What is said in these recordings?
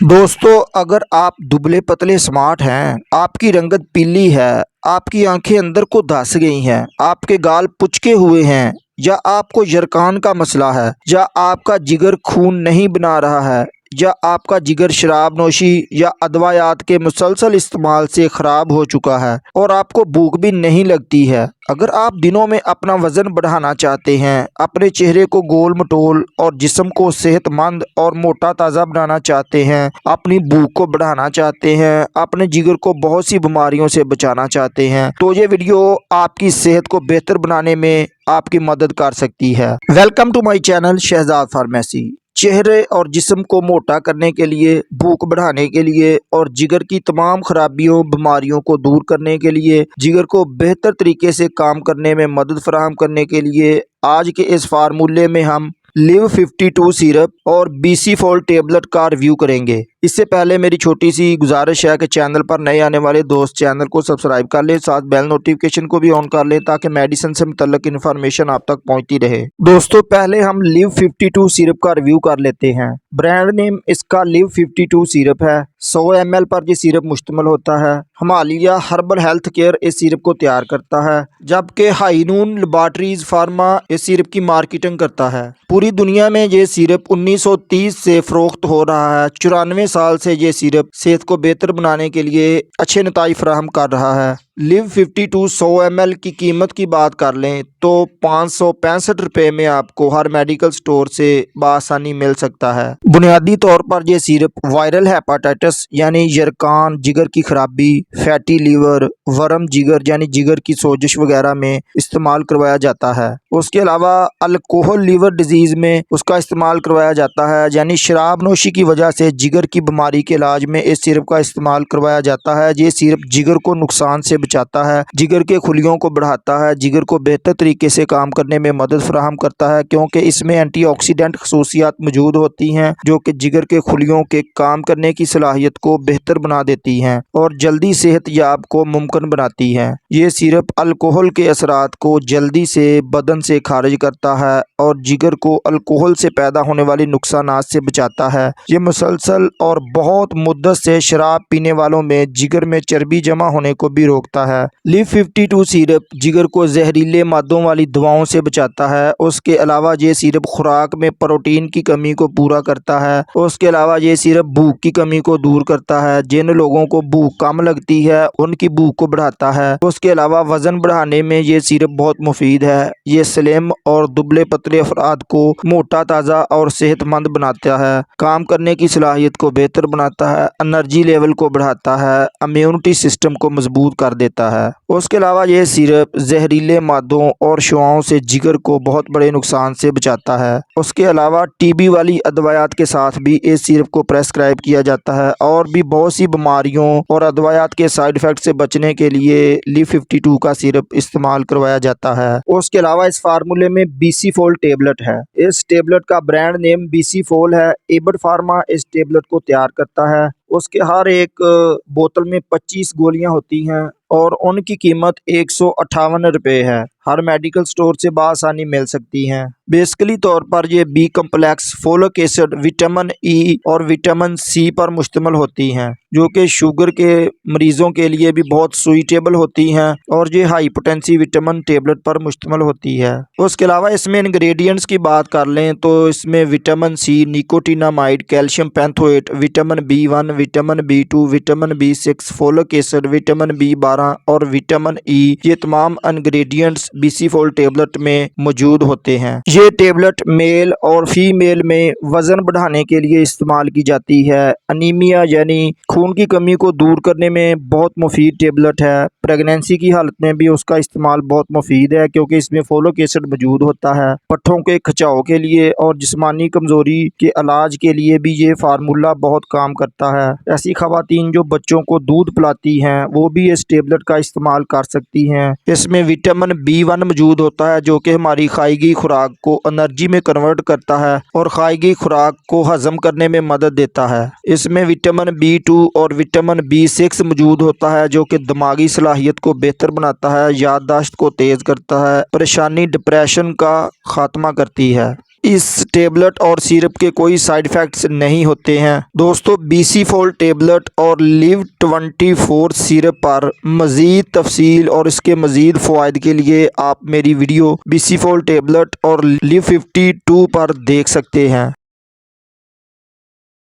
दोस्तों, अगर आप दुबले पतले स्मार्ट हैं, आपकी रंगत पीली है, आपकी आंखें अंदर को धंस गई हैं, आपके गाल पुचके हुए हैं, या आपको यरकान का मसला है, या आपका जिगर खून नहीं बना रहा है, या आपका जिगर शराब नोशी या अदवायात के मुसलसल इस्तेमाल से ख़राब हो चुका है और आपको भूख भी नहीं लगती है। अगर आप दिनों में अपना वज़न बढ़ाना चाहते हैं, अपने चेहरे को गोल मटोल और जिस्म को सेहतमंद और मोटा ताज़ा बनाना चाहते हैं, अपनी भूख को बढ़ाना चाहते हैं, अपने जिगर को बहुत सी बीमारियों से बचाना चाहते हैं, तो ये वीडियो आपकी सेहत को बेहतर बनाने में आपकी मदद कर सकती है। Welcome to my channel Shahzad pharmacy. चेहरे और जिस्म को मोटा करने के लिए, भूख बढ़ाने के लिए और जिगर की तमाम खराबियों बीमारियों को दूर करने के लिए, जिगर को बेहतर तरीके से काम करने में मदद फराहम करने के लिए आज के इस फार्मूले में हम लिव 52 सिरप और BC फोल टेबलेट का रिव्यू करेंगे। इससे पहले मेरी छोटी सी गुजारिश है कि चैनल पर नए आने वाले दोस्त चैनल को सब्सक्राइब कर लें, साथ बेल नोटिफिकेशन को भी ऑन कर लें ताकि मेडिसिन से मुतल्लिक इन्फॉर्मेशन आप तक पहुंचती रहे। दोस्तों, पहले हम लिव 52 सिरप का रिव्यू कर लेते हैं। ब्रांड नेम इसका लिव 52 सिरप है। 100 ml पर यह सिरप मुश्तमिल होता है। हिमालय हर्बल हेल्थ केयर इस सिरप को तैयार करता है, जबकि हाईनून लेबॉरेटरीज फार्मा इस सिरप की मार्केटिंग करता है। पूरी दुनिया में ये सिरप 1930 से फरोख्त हो रहा है। 94 साल से ये सिरप सेहत को बेहतर बनाने के लिए अच्छे नताइज फराहम कर रहा है। लिव 52 100 ml की कीमत की बात कर लें तो 565 रुपये में आपको हर मेडिकल स्टोर से बआसानी मिल सकता है। बुनियादी तौर पर यह सिरप वायरल हेपाटाइटिस यानी यरकान, जिगर की खराबी, फैटी लीवर, वर्म जिगर यानी जिगर की सोजिश वगैरह में इस्तेमाल करवाया जाता है। उसके अलावा अल्कोहल लीवर डिजीज़ में उसका इस्तेमाल करवाया जाता है, यानी शराब नोशी की वजह से जिगर की बीमारी के इलाज में इस सिरप का इस्तेमाल करवाया जाता है। ये सिरप जिगर को नुकसान से बचाता है, जिगर के खुलियों को बढ़ाता है, जिगर को बेहतर तरीके से काम करने में मदद फराहम करता है, क्योंकि इसमें एंटीऑक्सीडेंट खसूसियात मौजूद होती हैं जो कि जिगर के खुलियों के काम करने की सलाहियत को बेहतर बना देती हैं और जल्दी सेहत याब को मुमकिन बनाती हैं। ये सिरप अल्कोहल के असरात को जल्दी से बदन से खारिज करता है और जिगर को अल्कोहल से पैदा होने वाली नुकसानात से बचाता है। ये मुसलसल और बहुत मुद्दत से शराब पीने वालों में जिगर में चर्बी जमा होने को भी रोकता है। लिव 52 सिरप जिगर को जहरीले मादों वाली दवाओं से बचाता है। उसके अलावा ये सिरप खुराक में प्रोटीन की कमी को पूरा करता है। उसके अलावा ये सिरप भूख की कमी को दूर करता है। जिन लोगों को भूख कम लगती है उनकी भूख को बढ़ाता है। उसके अलावा वजन बढ़ाने में ये सिरप बहुत मुफीद है। ये स्लिम और दुबले पतले अफराद को मोटा ताज़ा और सेहतमंद बनाता है, काम करने की सलाहियत को बेहतर बनाता है, एनर्जी लेवल को बढ़ाता है, इम्यूनिटी सिस्टम को मजबूत कर देता है। उसके अलावा ये सिरप जहरीले मादों और शुआओं से जिगर को बहुत बड़े नुकसान से बचाता है। उसके अलावा TB वाली अदवायात के साथ भी इस सिरप को प्रेस्क्राइब किया जाता है और भी बहुत सी बीमारियों और अदवायात के साइड इफेक्ट से बचने के लिए लिव 52 का सिरप इस्तेमाल करवाया जाता है। उसके अलावा इस फार्मूले में BC फोल टेबलेट है। इस टेबलेट का ब्रांड नेम BC फोल है। एबट फार्मा इस टेबलेट को तैयार करता है। उसके हर एक बोतल में 25 गोलियां होती हैं और उनकी कीमत 158 रुपये है। हर मेडिकल स्टोर से बआसानी मिल सकती हैं। बेसिकली तौर पर ये B complex, folic acid, vitamin E और विटामिन C पर मुश्तमिल होती हैं, जो कि शुगर के मरीज़ों के लिए भी बहुत सुइटेबल होती हैं, और ये हाई पोटेंसी विटामिन टेबलेट पर मुश्तमिल होती है। उसके अलावा इसमें इंग्रेडिएंट्स की बात कर लें तो इसमें vitamin C, nicotinamide, calcium pantothenate, vitamin B1, vitamin B2, vitamin B6, folic acid, vitamin B12 और विटामिन E, ये तमाम इंग्रेडिएंट्स BC फोल टेबलेट में मौजूद होते हैं। ये टेबलेट मेल और फीमेल में वजन बढ़ाने के लिए इस्तेमाल की जाती है। अनीमिया यानी खून की कमी को दूर करने में बहुत मुफीद टेबलेट है। प्रेगनेंसी की हालत में भी उसका इस्तेमाल बहुत मुफीद है, क्योंकि इसमें फोलिक एसिड मौजूद होता है। पट्ठों के खिंचाव के लिए और जिस्मानी कमजोरी के इलाज के लिए भी ये फार्मूला बहुत काम करता है। ऐसी खवातीन जो बच्चों को दूध पिलाती हैं वो भी इस टेबलेट का इस्तेमाल कर सकती हैं। इसमें विटामिन B1 मौजूद होता है, जो कि हमारी खाएगी खुराक को एनर्जी में कन्वर्ट करता है और खाएगी खुराक को हजम करने में मदद देता है। इसमें विटामिन B2 और विटामिन B6 मौजूद होता है, जो कि दिमागी सलाहियत को बेहतर बनाता है, याददाश्त को तेज़ करता है, परेशानी डिप्रेशन का खात्मा करती है। इस टेबलेट और सिरप के कोई साइड इफ़ेक्ट्स नहीं होते हैं। दोस्तों BC-Fold टेबलेट और लिव 24 सिरप पर मज़ीद तफसील और इसके मज़ीद फ़वाइद के लिए आप मेरी वीडियो BC-Fold टेबलेट और लिव 52 पर देख सकते हैं।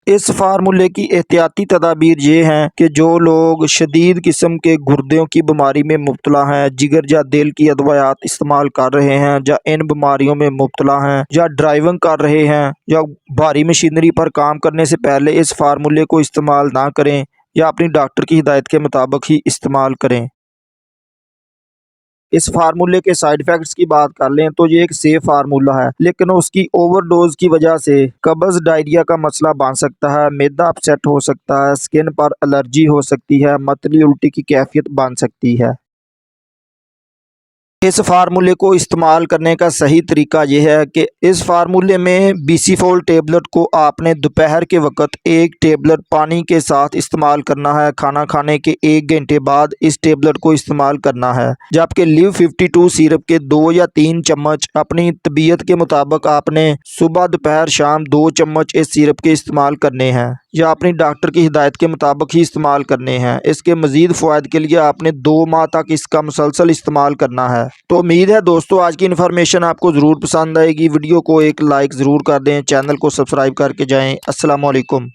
इस फार्मूले की एहतियाती तदाबीर ये हैं कि जो लोग शदीद किस्म के गुर्दों की बीमारी में मुब्तला हैं, जिगर या दिल की अदवायात इस्तेमाल कर रहे हैं या इन बीमारियों में मुब्तला हैं या ड्राइविंग कर रहे हैं या भारी मशीनरी पर काम करने से पहले इस फार्मूले को इस्तेमाल ना करें या अपनी डॉक्टर की हिदायत के मुताबिक ही इस्तेमाल करें। इस फार्मूले के साइड इफ़ेक्ट्स की बात कर लें तो ये एक सेफ फार्मूला है, लेकिन उसकी ओवरडोज की वजह से कब्ज़ डायरिया का मसला बन सकता है, मैदा अपसेट हो सकता है, स्किन पर एलर्जी हो सकती है, मतली उल्टी की कैफियत बन सकती है। इस फार्मूले को इस्तेमाल करने का सही तरीका यह है कि इस फार्मूले में BC-Fold टेबलेट को आपने दोपहर के वक्त एक टेबलेट पानी के साथ इस्तेमाल करना है। खाना खाने के 1 घंटे बाद इस टेबलेट को इस्तेमाल करना है। जबकि लिव 52 सिरप के 2 या 3 चम्मच अपनी तबीयत के मुताबिक आपने सुबह दोपहर शाम 2 चम्मच इस सिरप के इस्तेमाल करने हैं या अपनी डॉक्टर की हिदायत के मुताबिक ही इस्तेमाल करने हैं। इसके मज़ीद फ़वाइद के लिए आपने 2 माह तक इसका मुसलसल इस्तेमाल करना है। तो उम्मीद है दोस्तों आज की इन्फॉर्मेशन आपको ज़रूर पसंद आएगी। वीडियो को एक लाइक ज़रूर कर दें, चैनल को सब्सक्राइब करके जाएं। अस्सलाम वालेकुम।